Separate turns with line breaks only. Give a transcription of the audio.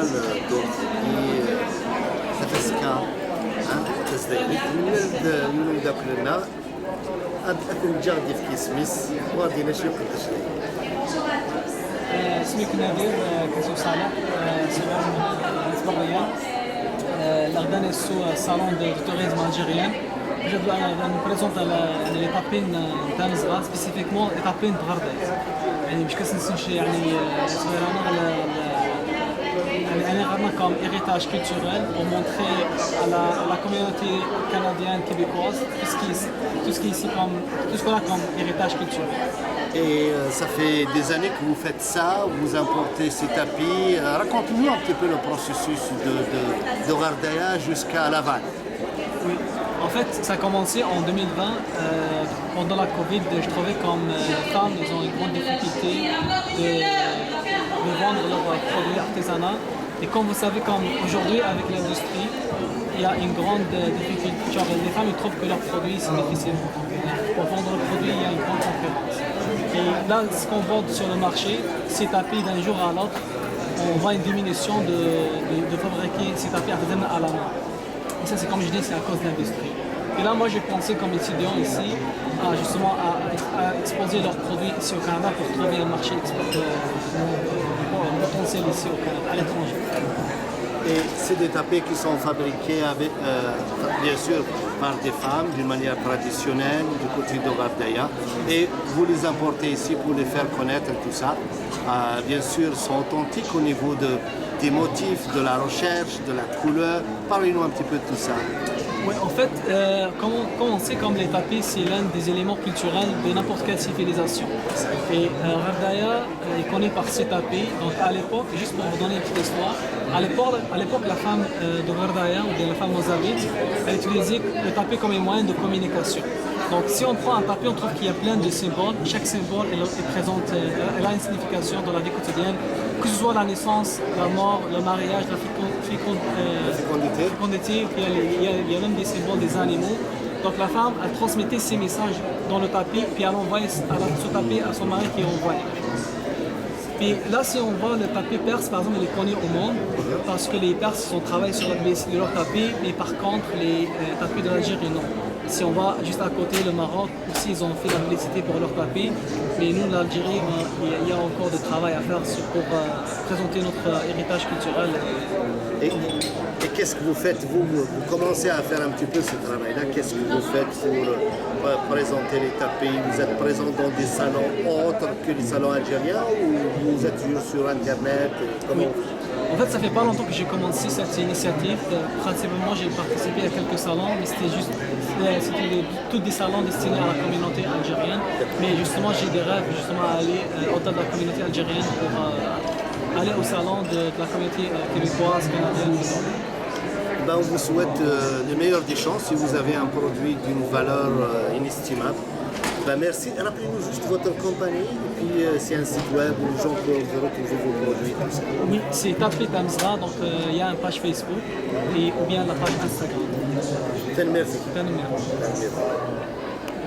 الجمال دور تفسكا تزدقيت يولد كلنا أثنجا ديال كيسميس وغادي نشوف قداش
اسمي نادر كنسو صالح صغير من حزب الريان l'Ardenne est sous salon de tourisme algérien. Je dois nous présenter les tapines تاع spécifiquement les tapines de Gardez. يعني مش كنسنسوا شي يعني صغير أنا غادنا comme héritage culturel pour montrer à la communauté canadienne québécoise tout ce qui est ici comme tout ce qu'on a comme héritage culturel.
Et ça fait des années que vous faites ça, vous importez ces tapis. Racontez-nous un petit peu le processus de Gardaya jusqu'à Laval.
Oui, en fait, ça a commencé en 2020. Pendant la Covid, je trouvais comme les femmes, ils ont une grande difficulté de vendre leurs produits artisanaux. Et comme vous savez, comme aujourd'hui, avec l'industrie, il y a une grande difficulté. Genre, les femmes ils trouvent que leurs produits, c'est difficile. Pour vendre leurs produits, il y a une grande concurrence. Et là, ce qu'on voit sur le marché, ces tapis d'un jour à l'autre, on voit une diminution de fabriquer ces tapis artisanaux à la main. Et ça, c'est comme je dis, c'est à cause de l'industrie. Et là, moi, j'ai pensé comme étudiant ici, justement à exposer leurs produits ici au Canada pour trouver un marché potentiel ici au Canada, à l'étranger.
Et c'est des tapis qui sont fabriqués avec, bien sûr par des femmes d'une manière traditionnelle du côté de Gardaya. Et vous les importez ici pour les faire connaître tout ça. Bien sûr, sont authentiques au niveau des motifs, de la recherche, de la couleur. Parlez-nous un petit peu de tout ça.
Oui, en fait, comme on sait, comme les tapis, c'est l'un des éléments culturels de n'importe quelle civilisation. Et Gardaya est connu par ses tapis. Donc à l'époque, juste pour vous donner une petite histoire, à l'époque, la femme de Gardaya, ou bien la femme mozambique, elle utilisait le tapis comme un moyen de communication. Donc si on prend un tapis, on trouve qu'il y a plein de symboles. Chaque symbole elle a une signification dans la vie quotidienne, que ce soit la naissance, la mort, le mariage, la fécondité, puis il y a même des symboles des animaux. Donc la femme, elle transmettait ses messages dans le tapis, puis elle envoyait ce tapis à son mari qui envoyait. Et là, si on voit le tapis perse, par exemple, il est connu au monde parce que les Perses ont travaillé sur la publicité de leur tapis, mais par contre, les tapis de l'Algérie, non. Si on va juste à côté, le Maroc, aussi, ils ont fait la publicité pour leur tapis, mais nous, l'Algérie, il y a encore de travail à faire pour présenter notre héritage culturel.
Et qu'est-ce que vous faites, vous commencez à faire un petit peu ce travail-là, qu'est-ce que vous faites pour présenter les tapis? Vous êtes présent dans des salons autres que les salons algériens ou vous êtes toujours sur Internet?
Oui. En fait, ça fait pas longtemps que j'ai commencé cette initiative. Principalement, j'ai participé à quelques salons, mais c'était tous des salons destinés à la communauté algérienne. Mais justement, j'ai des rêves justement à aller au-delà de la communauté algérienne pour aller au salon de la communauté québécoise, canadienne.
Ben, on vous souhaite le meilleur des chances si vous avez un produit d'une valeur inestimable. Ben, merci. Rappelez-nous juste votre compagnie et puis c'est un site web où les gens peuvent retrouver vos produits. Tout ça.
Oui, c'est Tapis Tamzra, donc il y a une page Facebook ou bien la page Instagram.
Merci.
Merci.